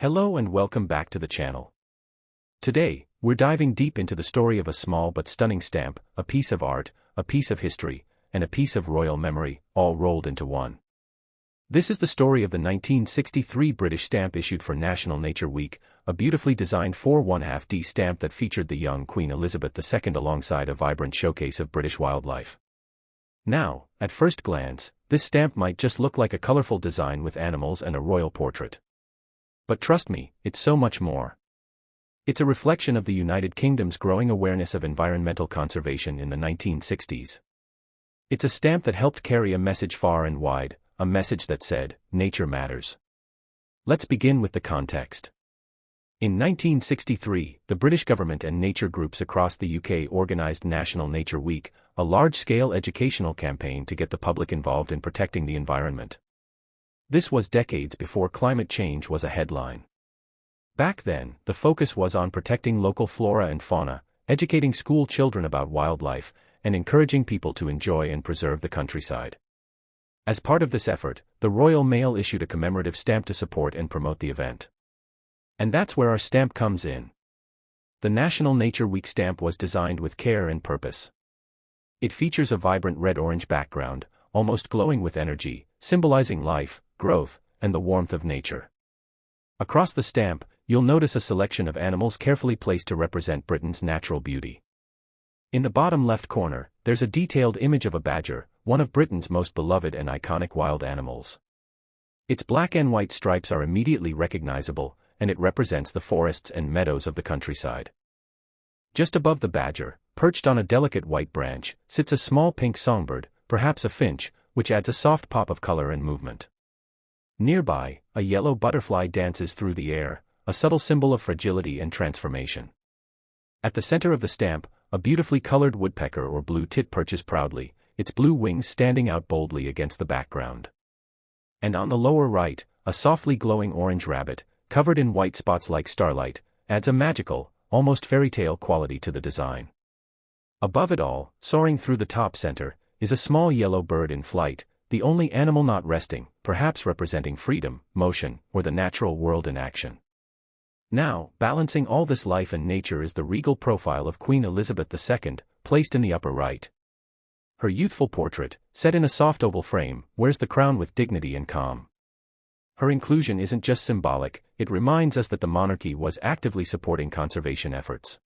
Hello and welcome back to the channel. Today, we're diving deep into the story of a small but stunning stamp, a piece of art, a piece of history, and a piece of royal memory, all rolled into one. This is the story of the 1963 British stamp issued for National Nature Week, a beautifully designed 4½ stamp that featured the young Queen Elizabeth II alongside a vibrant showcase of British wildlife. Now, at first glance, this stamp might just look like a colorful design with animals and a royal portrait. But trust me, it's so much more. It's a reflection of the United Kingdom's growing awareness of environmental conservation in the 1960s. It's a stamp that helped carry a message far and wide, a message that said, nature matters. Let's begin with the context. In 1963, the British government and nature groups across the UK organized National Nature Week, a large-scale educational campaign to get the public involved in protecting the environment. This was decades before climate change was a headline. Back then, the focus was on protecting local flora and fauna, educating school children about wildlife, and encouraging people to enjoy and preserve the countryside. As part of this effort, the Royal Mail issued a commemorative stamp to support and promote the event. And that's where our stamp comes in. The National Nature Week stamp was designed with care and purpose. It features a vibrant red-orange background, almost glowing with energy, symbolizing life, growth, and the warmth of nature. Across the stamp, you'll notice a selection of animals carefully placed to represent Britain's natural beauty. In the bottom left corner, there's a detailed image of a badger, one of Britain's most beloved and iconic wild animals. Its black and white stripes are immediately recognizable, and it represents the forests and meadows of the countryside. Just above the badger, perched on a delicate white branch, sits a small pink songbird, perhaps a finch, which adds a soft pop of color and movement. Nearby, a yellow butterfly dances through the air, a subtle symbol of fragility and transformation. At the center of the stamp, a beautifully colored woodpecker or blue tit perches proudly, its blue wings standing out boldly against the background. And on the lower right, a softly glowing orange rabbit, covered in white spots like starlight, adds a magical, almost fairy tale quality to the design. Above it all, soaring through the top center, is a small yellow bird in flight, the only animal not resting, perhaps representing freedom, motion, or the natural world in action. Now, balancing all this life and nature is the regal profile of Queen Elizabeth II, placed in the upper right. Her youthful portrait, set in a soft oval frame, wears the crown with dignity and calm. Her inclusion isn't just symbolic, it reminds us that the monarchy was actively supporting conservation efforts.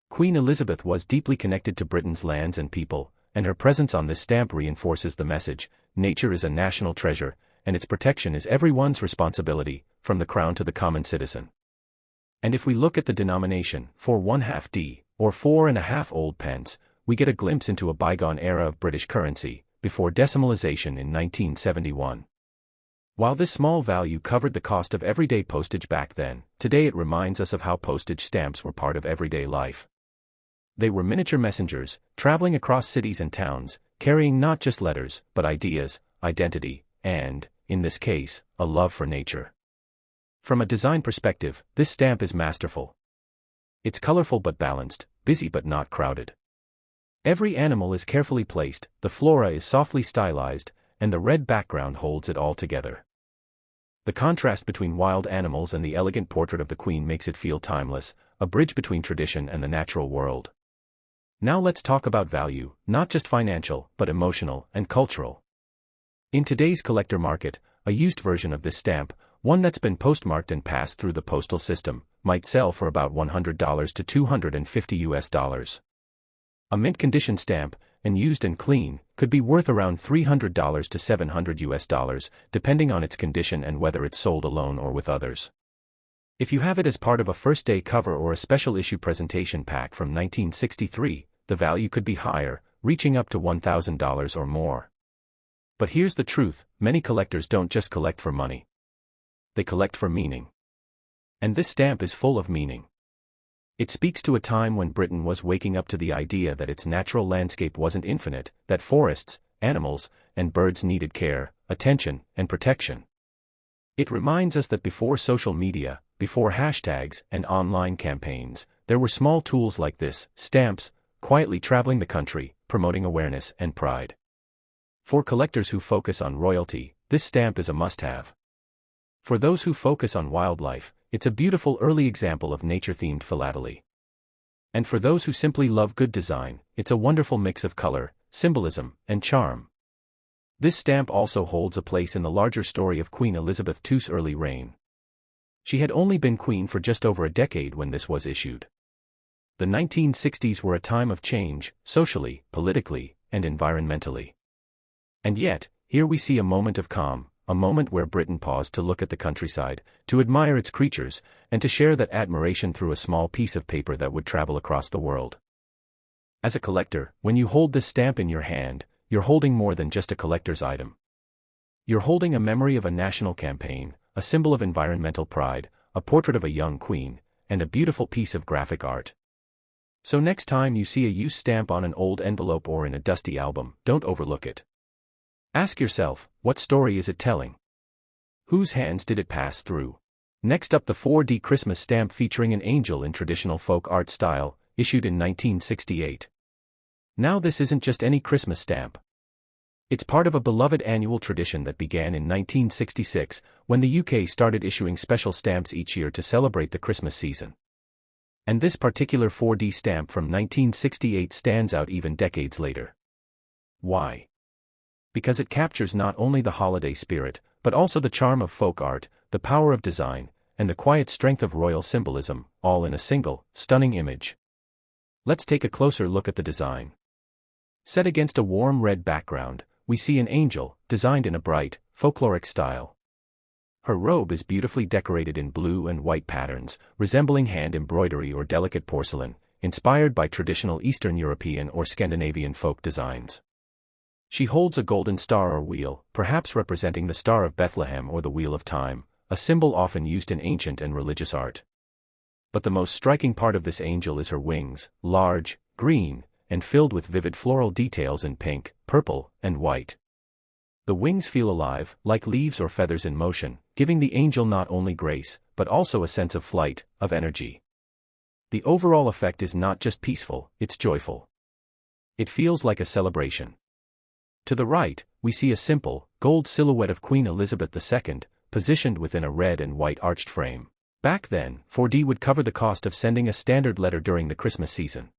Queen Elizabeth was deeply connected to Britain's lands and people, and her presence on this stamp reinforces the message: nature is a national treasure, and its protection is everyone's responsibility, from the crown to the common citizen. And if we look at the denomination, 4½D, or 4½ old pence, we get a glimpse into a bygone era of British currency, before decimalization in 1971. While this small value covered the cost of everyday postage back then, today it reminds us of how postage stamps were part of everyday life. They were miniature messengers, traveling across cities and towns, carrying not just letters, but ideas, identity, and, in this case, a love for nature. From a design perspective, this stamp is masterful. It's colorful but balanced, busy but not crowded. Every animal is carefully placed, the flora is softly stylized, and the red background holds it all together. The contrast between wild animals and the elegant portrait of the Queen makes it feel timeless, a bridge between tradition and the natural world. Now let's talk about value, not just financial, but emotional and cultural. In today's collector market, a used version of this stamp, one that's been postmarked and passed through the postal system, might sell for about $100 to $250. A mint condition stamp, and used and clean, could be worth around $300 to $700, depending on its condition and whether it's sold alone or with others. If you have it as part of a first-day cover or a special issue presentation pack from 1963, the value could be higher, reaching up to $1,000 or more. But here's the truth: many collectors don't just collect for money. They collect for meaning. And this stamp is full of meaning. It speaks to a time when Britain was waking up to the idea that its natural landscape wasn't infinite, that forests, animals, and birds needed care, attention, and protection. It reminds us that before social media, before hashtags and online campaigns, there were small tools like this, stamps, quietly traveling the country, promoting awareness and pride. For collectors who focus on royalty, this stamp is a must-have. For those who focus on wildlife, it's a beautiful early example of nature-themed philately. And for those who simply love good design, it's a wonderful mix of color, symbolism, and charm. This stamp also holds a place in the larger story of Queen Elizabeth II's early reign. She had only been queen for just over a decade when this was issued. The 1960s were a time of change, socially, politically, and environmentally. And yet, here we see a moment of calm, a moment where Britain paused to look at the countryside, to admire its creatures, and to share that admiration through a small piece of paper that would travel across the world. As a collector, when you hold this stamp in your hand, you're holding more than just a collector's item. You're holding a memory of a national campaign, a symbol of environmental pride, a portrait of a young queen, and a beautiful piece of graphic art. So next time you see a used stamp on an old envelope or in a dusty album, don't overlook it. Ask yourself, what story is it telling? Whose hands did it pass through? Next up, the 4D Christmas stamp featuring an angel in traditional folk art style, issued in 1968. Now this isn't just any Christmas stamp. It's part of a beloved annual tradition that began in 1966, when the UK started issuing special stamps each year to celebrate the Christmas season. And this particular 4D stamp from 1968 stands out even decades later. Why? Because it captures not only the holiday spirit, but also the charm of folk art, the power of design, and the quiet strength of royal symbolism, all in a single, stunning image. Let's take a closer look at the design. Set against a warm red background, we see an angel, designed in a bright, folkloric style. Her robe is beautifully decorated in blue and white patterns, resembling hand embroidery or delicate porcelain, inspired by traditional Eastern European or Scandinavian folk designs. She holds a golden star or wheel, perhaps representing the Star of Bethlehem or the Wheel of Time, a symbol often used in ancient and religious art. But the most striking part of this angel is her wings, large, green, and filled with vivid floral details in pink, purple, and white. The wings feel alive, like leaves or feathers in motion, giving the angel not only grace, but also a sense of flight, of energy. The overall effect is not just peaceful, it's joyful. It feels like a celebration. To the right, we see a simple, gold silhouette of Queen Elizabeth II, positioned within a red and white arched frame. Back then, 4D would cover the cost of sending a standard letter during the Christmas season.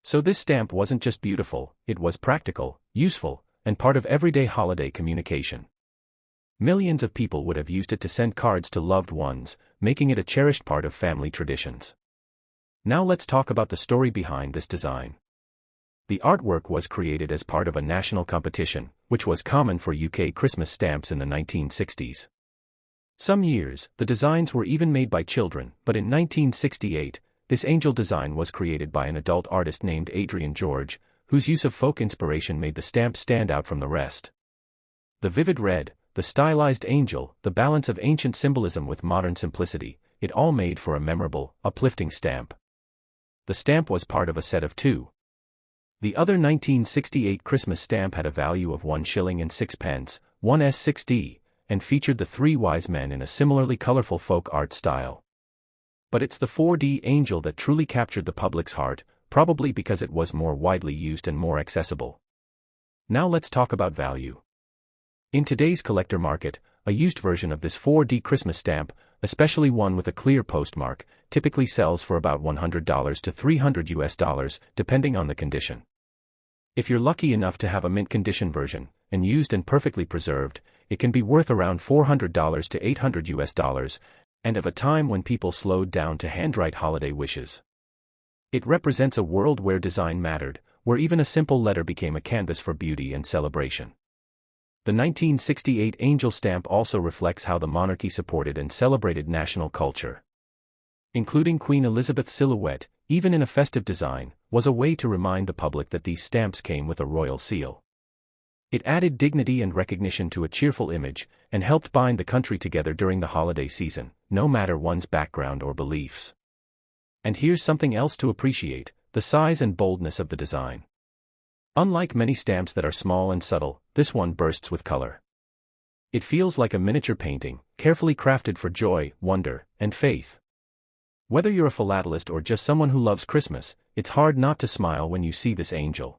So this stamp wasn't just beautiful, it was practical, useful, and part of everyday holiday communication. Millions of people would have used it to send cards to loved ones, making it a cherished part of family traditions. Now let's talk about the story behind this design. The artwork was created as part of a national competition, which was common for UK Christmas stamps in the 1960s. Some years, the designs were even made by children, but in 1968, this angel design was created by an adult artist named Adrian George, whose use of folk inspiration made the stamp stand out from the rest. The vivid red, the stylized angel, the balance of ancient symbolism with modern simplicity, it all made for a memorable, uplifting stamp. The stamp was part of a set of two. The other 1968 Christmas stamp had a value of 1 shilling and 6 pence, 1s6d, and featured the three wise men in a similarly colorful folk art style. But it's the 4D angel that truly captured the public's heart, probably because it was more widely used and more accessible. Now let's talk about value. In today's collector market, a used version of this 4D Christmas stamp, especially one with a clear postmark, typically sells for about $100 to $300, depending on the condition. If you're lucky enough to have a mint condition version, and used and perfectly preserved, it can be worth around $400 to $800, and of a time when people slowed down to handwrite holiday wishes. It represents a world where design mattered, where even a simple letter became a canvas for beauty and celebration. The 1968 angel stamp also reflects how the monarchy supported and celebrated national culture. Including Queen Elizabeth's silhouette, even in a festive design, was a way to remind the public that these stamps came with a royal seal. It added dignity and recognition to a cheerful image, and helped bind the country together during the holiday season, no matter one's background or beliefs. And here's something else to appreciate: the size and boldness of the design. Unlike many stamps that are small and subtle, this one bursts with color. It feels like a miniature painting, carefully crafted for joy, wonder, and faith. Whether you're a philatelist or just someone who loves Christmas, it's hard not to smile when you see this angel.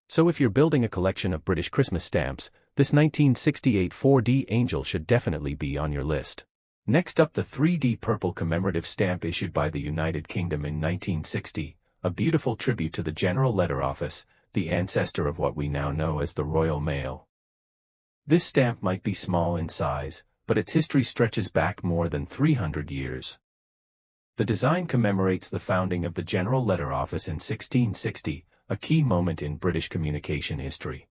So if you're building a collection of British Christmas stamps, this 1968 4D angel should definitely be on your list. Next up, the 3D purple commemorative stamp issued by the United Kingdom in 1960, a beautiful tribute to the General Letter Office, the ancestor of what we now know as the Royal Mail. This stamp might be small in size, but its history stretches back more than 300 years. The design commemorates the founding of the General Letter Office in 1660, a key moment in British communication history.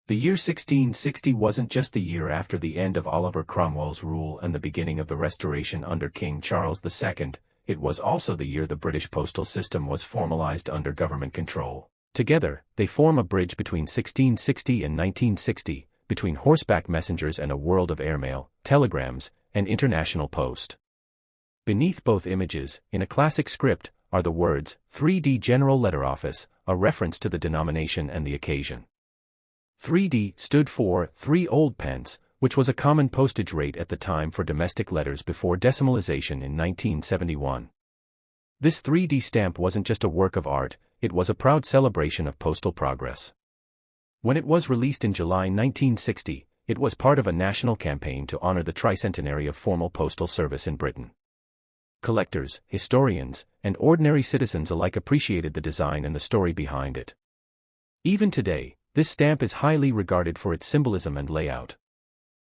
The year 1660 wasn't just the year after the end of Oliver Cromwell's rule and the beginning of the Restoration under King Charles II, it was also the year the British postal system was formalised under government control. Together, they form a bridge between 1660 and 1960, between horseback messengers and a world of airmail, telegrams, and international post. Beneath both images, in a classic script, are the words, 3D General Letter Office, a reference to the denomination and the occasion. 3D stood for 3 old pence, which was a common postage rate at the time for domestic letters before decimalization in 1971. This 3D stamp wasn't just a work of art, it was a proud celebration of postal progress. When it was released in July 1960, it was part of a national campaign to honor the tricentenary of formal postal service in Britain. Collectors, historians, and ordinary citizens alike appreciated the design and the story behind it. Even today, this stamp is highly regarded for its symbolism and layout.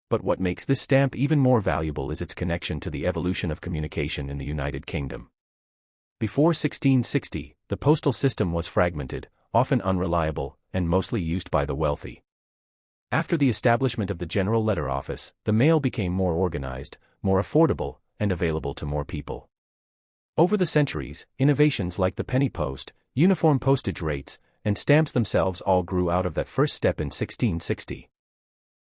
But what makes this stamp even more valuable is its connection to the evolution of communication in the United Kingdom. Before 1660, the postal system was fragmented, often unreliable, and mostly used by the wealthy. After the establishment of the General Letter Office, the mail became more organized, more affordable, and available to more people. Over the centuries, innovations like the penny post, uniform postage rates, and stamps themselves all grew out of that first step in 1660.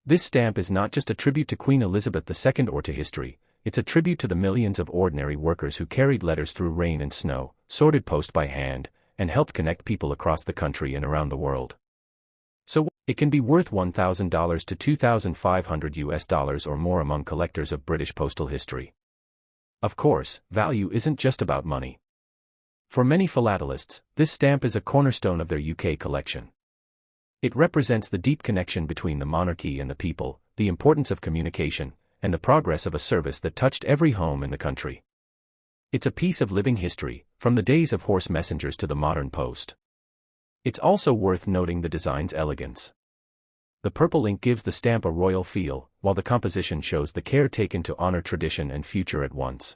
This stamp is not just a tribute to Queen Elizabeth II or to history, it's a tribute to the millions of ordinary workers who carried letters through rain and snow, sorted post by hand, and helped connect people across the country and around the world. So, it can be worth $1,000 to $2,500 or more among collectors of British postal history. Of course, value isn't just about money. For many philatelists, this stamp is a cornerstone of their UK collection. It represents the deep connection between the monarchy and the people, the importance of communication, and the progress of a service that touched every home in the country. It's a piece of living history, from the days of horse messengers to the modern post. It's also worth noting the design's elegance. The purple ink gives the stamp a royal feel, while the composition shows the care taken to honor tradition and future at once.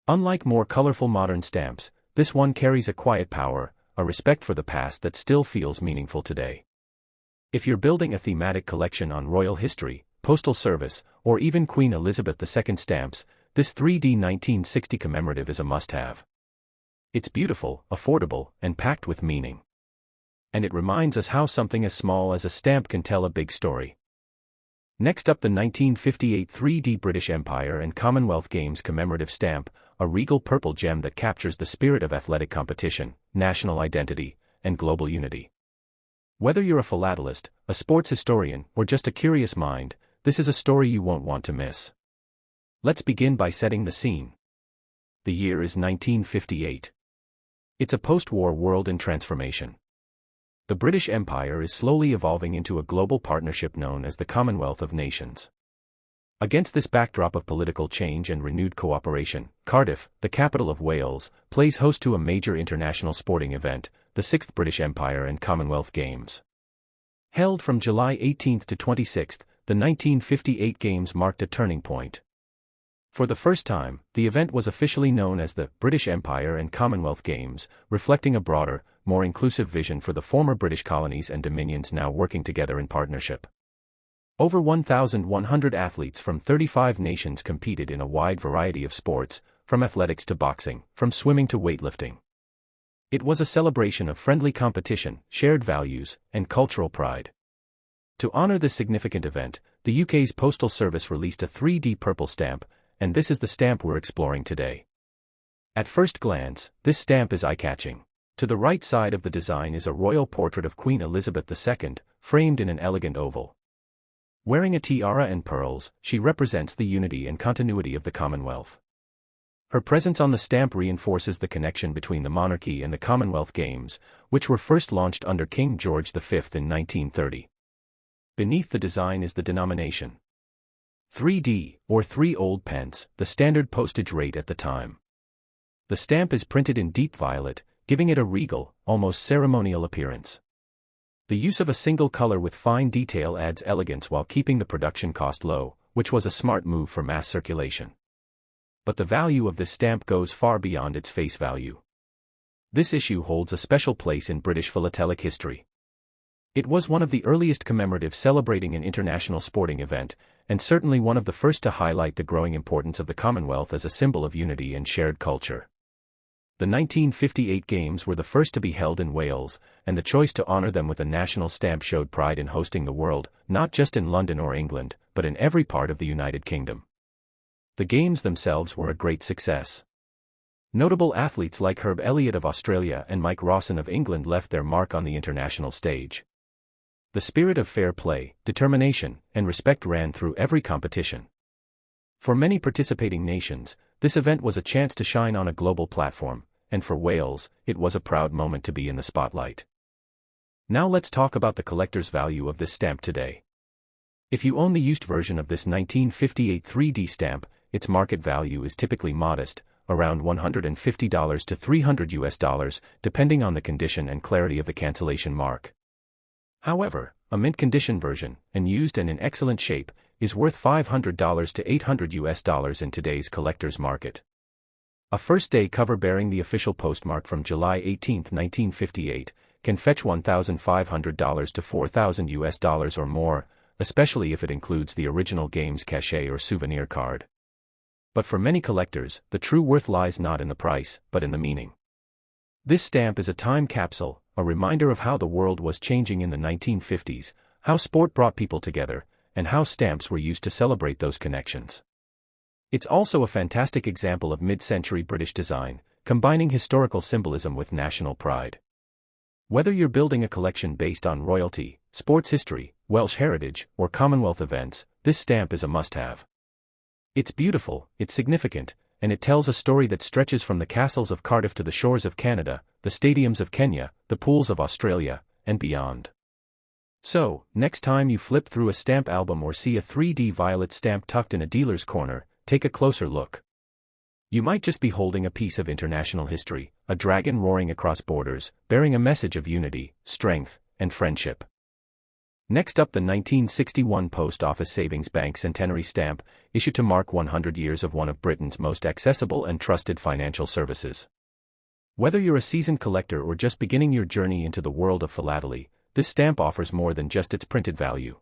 Unlike more colorful modern stamps, this one carries a quiet power, a respect for the past that still feels meaningful today. If you're building a thematic collection on royal history, postal service, or even Queen Elizabeth II stamps, this 3D 1960 commemorative is a must-have. It's beautiful, affordable, and packed with meaning. And it reminds us how something as small as a stamp can tell a big story. Next up, the 1958 3D British Empire and Commonwealth Games commemorative stamp, a regal purple gem that captures the spirit of athletic competition, national identity, and global unity. Whether you're a philatelist, a sports historian, or just a curious mind, this is a story you won't want to miss. Let's begin by setting the scene. The year is 1958. It's a post-war world in transformation. The British Empire is slowly evolving into a global partnership known as the Commonwealth of Nations. Against this backdrop of political change and renewed cooperation, Cardiff, the capital of Wales, plays host to a major international sporting event, the 6th British Empire and Commonwealth Games. Held from July 18 to 26, the 1958 Games marked a turning point. For the first time, the event was officially known as the British Empire and Commonwealth Games, reflecting a broader, more inclusive vision for the former British colonies and dominions now working together in partnership. Over 1,100 athletes from 35 nations competed in a wide variety of sports, from athletics to boxing, from swimming to weightlifting. It was a celebration of friendly competition, shared values, and cultural pride. To honor this significant event, the UK's Postal Service released a 3D purple stamp, and this is the stamp we're exploring today. At first glance, this stamp is eye-catching. To the right side of the design is a royal portrait of Queen Elizabeth II, framed in an elegant oval. Wearing a tiara and pearls, she represents the unity and continuity of the Commonwealth. Her presence on the stamp reinforces the connection between the monarchy and the Commonwealth Games, which were first launched under King George V in 1930. Beneath the design is the denomination. 3D, or 3 old pence, the standard postage rate at the time. The stamp is printed in deep violet, giving it a regal, almost ceremonial appearance. The use of a single color with fine detail adds elegance while keeping the production cost low, which was a smart move for mass circulation. But the value of this stamp goes far beyond its face value. This issue holds a special place in British philatelic history. It was one of the earliest commemoratives celebrating an international sporting event, and certainly one of the first to highlight the growing importance of the Commonwealth as a symbol of unity and shared culture. The 1958 Games were the first to be held in Wales, and the choice to honor them with a national stamp showed pride in hosting the world, not just in London or England, but in every part of the United Kingdom. The Games themselves were a great success. Notable athletes like Herb Elliott of Australia and Mike Rawson of England left their mark on the international stage. The spirit of fair play, determination, and respect ran through every competition. For many participating nations, this event was a chance to shine on a global platform, and for Wales, it was a proud moment to be in the spotlight. Now let's talk about the collector's value of this stamp today. If you own the used version of this 1958 3D stamp, its market value is typically modest, around $150 to $300, depending on the condition and clarity of the cancellation mark. However, a mint condition version, and used and in excellent shape, is worth $500 to $800 in today's collector's market. A first-day cover bearing the official postmark from July 18, 1958, can fetch $1,500 to $4,000 or more, especially if it includes the original game's cachet or souvenir card. But for many collectors, the true worth lies not in the price, but in the meaning. This stamp is a time capsule, a reminder of how the world was changing in the 1950s, how sport brought people together, and how stamps were used to celebrate those connections. It's also a fantastic example of mid-century British design, combining historical symbolism with national pride. Whether you're building a collection based on royalty, sports history, Welsh heritage, or Commonwealth events, this stamp is a must-have. It's beautiful, it's significant, and it tells a story that stretches from the castles of Cardiff to the shores of Canada, the stadiums of Kenya, the pools of Australia, and beyond. So, next time you flip through a stamp album or see a 3D violet stamp tucked in a dealer's corner, take a closer look. You might just be holding a piece of international history, a dragon roaring across borders, bearing a message of unity, strength, and friendship. Next up, the 1961 Post Office Savings Bank Centenary stamp, issued to mark 100 years of one of Britain's most accessible and trusted financial services. Whether you're a seasoned collector or just beginning your journey into the world of philately, this stamp offers more than just its printed value.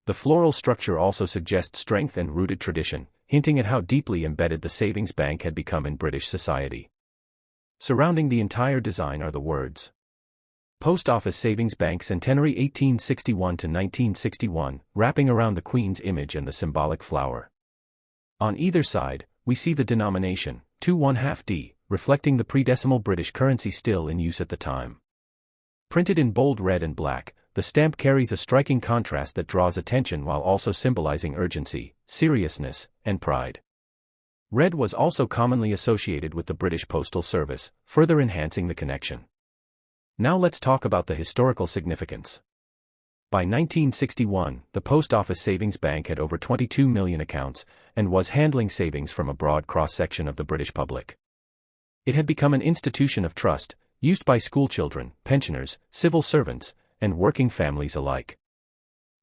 The floral structure also suggests strength and rooted tradition, hinting at how deeply embedded the savings bank had become in British society. Surrounding the entire design are the words, Post Office Savings Bank Centenary 1861 to 1961, wrapping around the Queen's image and the symbolic flower. On either side, we see the denomination, 2½ reflecting the pre-decimal British currency still in use at the time. Printed in bold red and black, the stamp carries a striking contrast that draws attention while also symbolizing urgency, seriousness, and pride. Red was also commonly associated with the British Postal Service, further enhancing the connection. Now let's talk about the historical significance. By 1961, the Post Office Savings Bank had over 22 million accounts, and was handling savings from a broad cross-section of the British public. It had become an institution of trust, used by schoolchildren, pensioners, civil servants, and working families alike.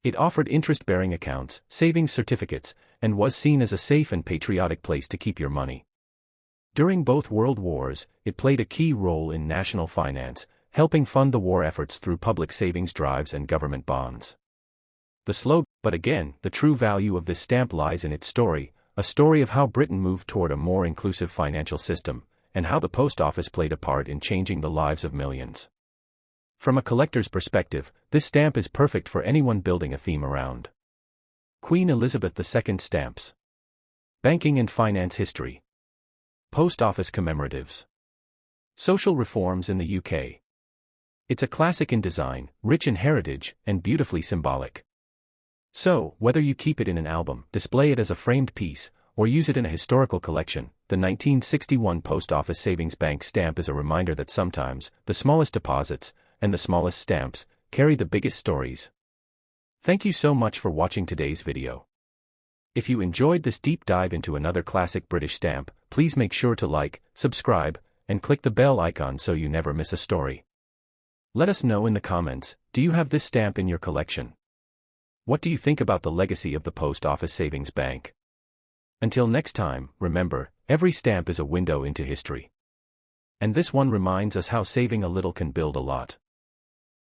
It offered interest-bearing accounts, savings certificates, and was seen as a safe and patriotic place to keep your money. During both World Wars, it played a key role in national finance, helping fund the war efforts through public savings drives and government bonds. But again, the true value of this stamp lies in its story, a story of how Britain moved toward a more inclusive financial system, and how the post office played a part in changing the lives of millions. From a collector's perspective, this stamp is perfect for anyone building a theme around Queen Elizabeth II stamps. Banking and finance history. Post office commemoratives. Social reforms in the UK. It's a classic in design, rich in heritage, and beautifully symbolic. So, whether you keep it in an album, display it as a framed piece, or use it in a historical collection, the 1961 Post Office Savings Bank stamp is a reminder that sometimes, the smallest deposits, and the smallest stamps, carry the biggest stories. Thank you so much for watching today's video. If you enjoyed this deep dive into another classic British stamp, please make sure to like, subscribe, and click the bell icon so you never miss a story. Let us know in the comments, do you have this stamp in your collection? What do you think about the legacy of the Post Office Savings Bank? Until next time, remember, every stamp is a window into history. And this one reminds us how saving a little can build a lot.